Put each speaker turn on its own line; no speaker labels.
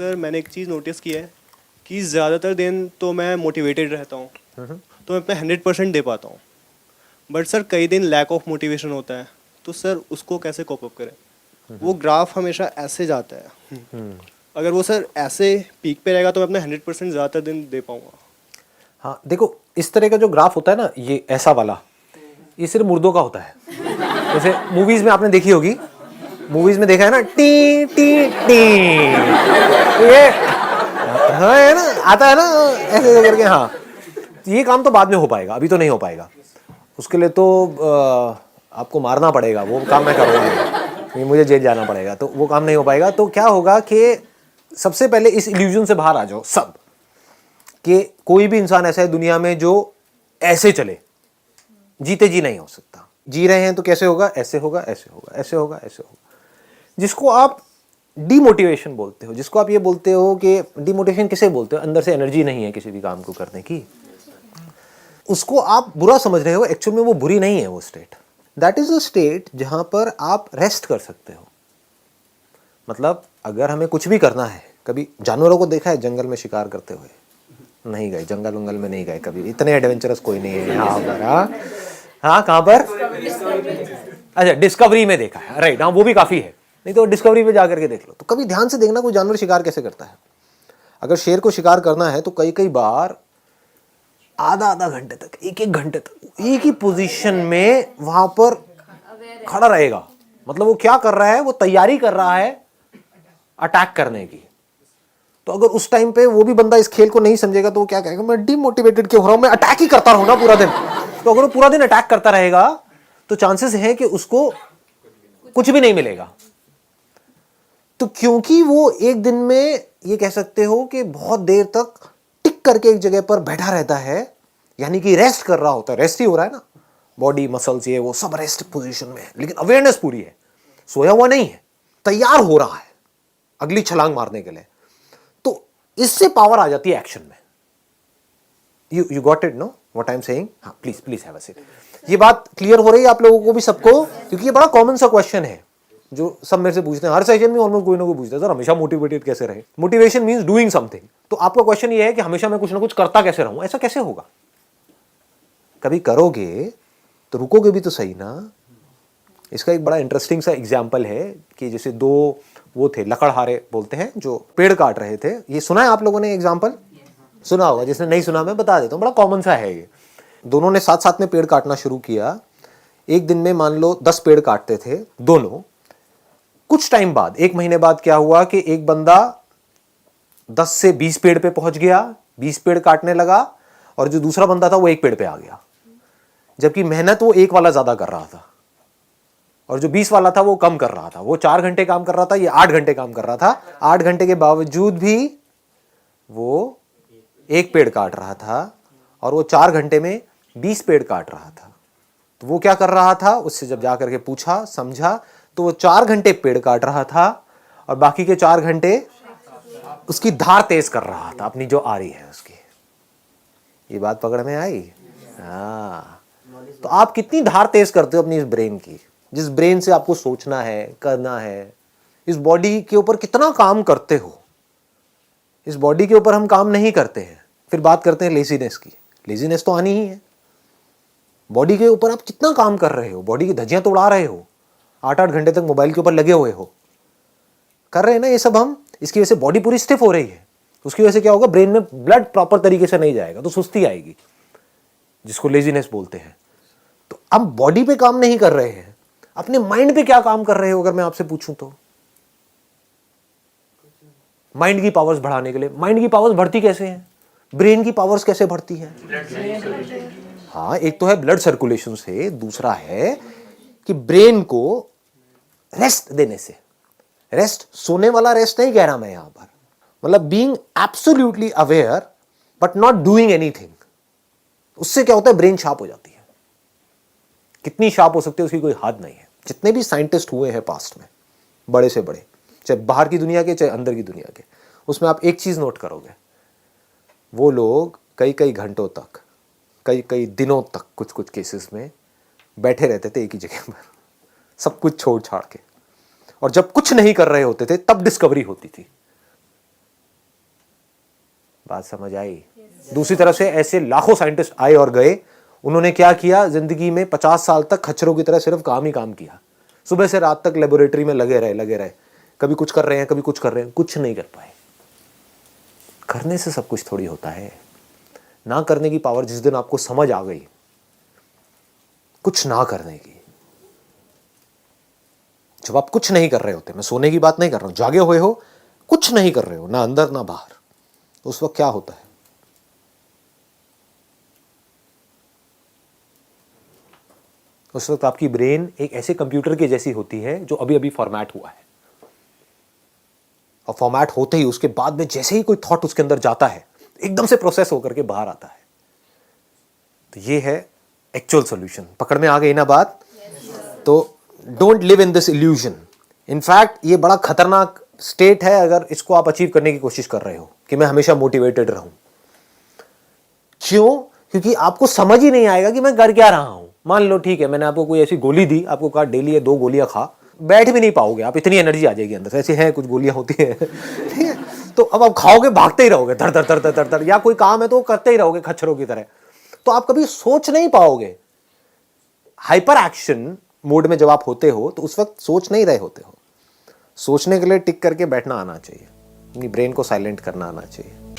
Sir मैंने एक चीज़ notice की है कि ज़्यादातर दिन तो मैं मोटिवेटेड रहता हूँ, तो मैं अपना 100% दे पाता हूँ। बट सर कई दिन लैक ऑफ मोटिवेशन होता है, तो सर उसको कैसे कोप अप करें? वो ग्राफ हमेशा ऐसे जाता है। अगर वो सर ऐसे पीक पे रहेगा तो मैं अपना 100% ज़्यादातर दिन दे पाऊँगा।
हाँ देखो, इस तरह का जो ग्राफ होता है ना, ये ऐसा वाला, ये सिर्फ मुर्दों का होता है। जैसे मूवीज में आपने देखी होगी, मूवीज में देखा है ना, टी टी टी, ये हाँ है ना, आता है ना ऐसे ऐसे करके। हाँ, ये काम तो बाद में हो पाएगा, अभी तो नहीं हो पाएगा। उसके लिए तो आपको मारना पड़ेगा, वो काम मैं करूँगा नहीं, मुझे जेल जाना पड़ेगा, तो वो काम नहीं हो पाएगा। तो क्या होगा कि सबसे पहले इस इल्यूजन से बाहर आ जाओ सब, कि कोई भी इंसान ऐसा है दुनिया में जो ऐसे चले, जीते जी नहीं हो सकता। जी रहे हैं तो कैसे होगा? ऐसे होगा, ऐसे होगा, ऐसे होगा, ऐसे होगा। जिसको आप डीमोटिवेशन बोलते हो, जिसको आप ये बोलते हो कि डीमोटिवेशन किसे बोलते हो? अंदर से एनर्जी नहीं है किसी भी काम को करने की, उसको आप बुरा समझ रहे हो। एक्चुअल में वो बुरी नहीं है, वो state, that is a state जहां पर आप रेस्ट कर सकते हो। मतलब अगर हमें कुछ भी करना है, कभी जानवरों को देखा है जंगल में शिकार करते हुए? नहीं गए, जंगल वंगल में नहीं गए कभी, इतने एडवेंचरस कोई नहीं है यहाँ पर। हाँ कहाँ पर? अच्छा, डिस्कवरी में देखा है, राइट। हाँ वो भी काफी है, नहीं तो डिस्कवरी में जाकर के देख लो। तो कभी ध्यान से देखना कोई जानवर शिकार कैसे करता है। अगर शेर को शिकार करना है तो कई कई बार आधा आधा घंटे तक, एक एक घंटे तक एक ही पोजीशन में वहां पर खड़ा रहेगा। मतलब वो क्या कर रहा है? वो तैयारी कर रहा है अटैक करने की। तो अगर उस टाइम पे वो भी बंदा इस खेल को नहीं समझेगा तो वो क्या कहेगा? मैं डिमोटिवेटेड क्यों हो रहा हूं, मैं अटैक ही करता रहूं ना पूरा दिन। तो अगर वो पूरा दिन अटैक करता रहेगा तो चांसेस है कि उसको कुछ भी नहीं मिलेगा। तो क्योंकि वो एक दिन में ये कह सकते हो कि बहुत देर तक टिक करके एक जगह पर बैठा रहता है, यानी कि रेस्ट कर रहा होता है। रेस्ट ही हो रहा है ना, बॉडी मसल्स ये वो सब रेस्ट पोजीशन में है, लेकिन अवेयरनेस पूरी है, सोया हुआ नहीं है, तैयार हो रहा है अगली छलांग मारने के लिए। तो इससे पावर आ जाती है एक्शन में। You got it know what I am saying? हाँ please please have a seat. ये बात क्लियर हो रही है आप लोगों को भी, सबको? क्योंकि ये बड़ा कॉमन सा क्वेश्चन है जो सब मेरे से पूछते हैं हर सेशन में, ऑलमोस्ट कोई ना कोई पूछता है, सर हमेशा मोटिवेटेड कैसे रहे? Motivation means doing something. तो आपका क्वेश्चन ये है कि हमेशा मैं कुछ ना कुछ करता कैसे रहूं? ऐसा कैसे होगा? कभी करोगे तो रुकोगे भी तो सही ना। इसका एक बड़ा इंटरेस्टिंग सा एग्जाम्पल है कि जैसे दो वो थे, लकड़हारे बोलते हैं, जो पेड़ काट रहे थे। ये सुना है आप लोगों ने? एग्जाम्पल सुना होगा, जिसने नहीं सुना मैं बता देता हूँ, बड़ा कॉमन सा है ये। दोनों ने साथ साथ में पेड़ काटना शुरू किया। एक दिन में मान लो 10 पेड़ काटते थे दोनों। कुछ टाइम बाद, एक महीने बाद क्या हुआ कि एक बंदा 10 से 20 पेड़ पे पहुंच गया, 20 पेड़ काटने लगा, और जो दूसरा बंदा था वो एक पेड़ पे आ गया। जबकि मेहनत वो एक वाला ज्यादा कर रहा था, और जो 20 वाला था वो कम कर रहा था। वो 4 घंटे काम कर रहा था, ये 8 घंटे काम कर रहा था। 8 घंटे के बावजूद भी वो एक पेड़ काट रहा था, और वो 4 घंटे में 20 पेड़ काट रहा था। तो वो क्या कर रहा था? उससे जब जाकर के पूछा, समझा, तो वो 4 घंटे पेड़ काट रहा था और बाकी के 4 घंटे उसकी धार तेज कर रहा था, अपनी जो आ रही है उसकी। ये बात पकड़ में आई? हाँ। तो आप कितनी धार तेज करते हो अपनी इस ब्रेन की, जिस ब्रेन से आपको सोचना है, करना है। इस बॉडी के ऊपर कितना काम करते हो? इस बॉडी के ऊपर हम काम नहीं करते हैं। फिर बात करते हैं लेजीनेस की। लेजीनेस तो आनी ही है। बॉडी के ऊपर आप कितना काम कर रहे हो, बॉडी की धज्जियां तो उड़ा रहे हो, 8-8 घंटे तक मोबाइल के ऊपर लगे हुए हो, कर रहे हैं ना ये सब हम। इसकी वजह से बॉडी पूरी स्टिफ हो रही है। उसकी वजह से क्या होगा? ब्रेन में ब्लड प्रॉपर तरीके से नहीं जाएगा, तो सुस्ती आएगी, जिसको लेजीनेस बोलते हैं। तो अब बॉडी पे काम नहीं कर रहे हैं, अपने माइंड पे क्या काम कर रहे हो अगर मैं आपसे पूछूं तो? माइंड की पावर्स बढ़ाने के लिए। माइंड की पावर्स बढ़ती कैसे हैं? ब्रेन की पावर्स कैसे बढ़ती हैं? हाँ, एक तो है ब्लड सर्कुलेशन से, दूसरा है कि ब्रेन को रेस्ट देने से। रेस्ट सोने वाला रेस्ट नहीं कह रहा मैं यहां पर, मतलब being absolutely aware but not doing anything. उससे क्या होता है? ब्रेन शार्प हो जाती है। कितनी शार्प हो सकती है उसकी कोई हद नहीं है। जितने भी साइंटिस्ट हुए हैं पास्ट में, बड़े से बड़े, चाहे बाहर की दुनिया के चाहे अंदर की दुनिया के, उसमें आप एक चीज नोट करोगे, वो लोग कई कई घंटों तक, कई कई दिनों तक कुछ कुछ केसेस में बैठे रहते थे एक ही जगह पर, सब कुछ छोड़ छाड़ के। और जब कुछ नहीं कर रहे होते थे तब डिस्कवरी होती थी। बात समझ आई? दूसरी तरफ से ऐसे लाखों साइंटिस्ट आए और गए, उन्होंने क्या किया, जिंदगी में 50 साल तक खच्चरों की तरह सिर्फ काम ही काम किया, सुबह से रात तक लेबोरेटरी में लगे रहे, कभी कुछ कर रहे हैं, कभी कुछ कर रहे हैं, कुछ नहीं कर पाए। करने से सब कुछ थोड़ी होता है। ना करने की पावर जिस दिन आपको समझ आ गई, कुछ ना करने की, जब आप कुछ नहीं कर रहे होते, मैं सोने की बात नहीं कर रहा हूं, जागे हुए हो, कुछ नहीं कर रहे हो, ना अंदर ना बाहर, तो उस वक्त क्या होता है? उस वक्त आपकी ब्रेन एक ऐसे कंप्यूटर के जैसी होती है जो अभी अभी फॉर्मेट हुआ है, और फॉर्मेट होते ही उसके बाद में जैसे ही कोई थॉट उसके अंदर जाता है, एकदम से प्रोसेस होकर के बाहर आता है। तो ये है एक्चुअल सॉल्यूशन। पकड़ में आ गई ना बात? तो don't live in this illusion. In fact ये बड़ा खतरनाक स्टेट है अगर इसको आप अचीव करने की कोशिश कर रहे हो कि मैं हमेशा मोटिवेटेड रहूं। क्यों? क्योंकि आपको समझ ही नहीं आएगा कि मैं कर क्या रहा हूं। मान लो ठीक है, मैंने आपको कोई ऐसी गोली दी, आपको कहा डेली ये 2 गोलियां खा, बैठ भी नहीं पाओगे आप, इतनी एनर्जी आ जाएगी अंदर से। ऐसी है कुछ गोलियां होती है ठीक है, तो अब आप खाओगे, भागते ही रहोगे धड़ धड़ धड़ धड़ धड़, या कोई काम है तो करते ही रहोगे खच्चरों की तरह, तो आप कभी सोच नहीं पाओगे। हाइपर एक्शन मोड में जब आप होते हो तो उस वक्त सोच नहीं रहे होते हो। सोचने के लिए टिक करके बैठना आना चाहिए, अपनी ब्रेन को साइलेंट करना आना चाहिए।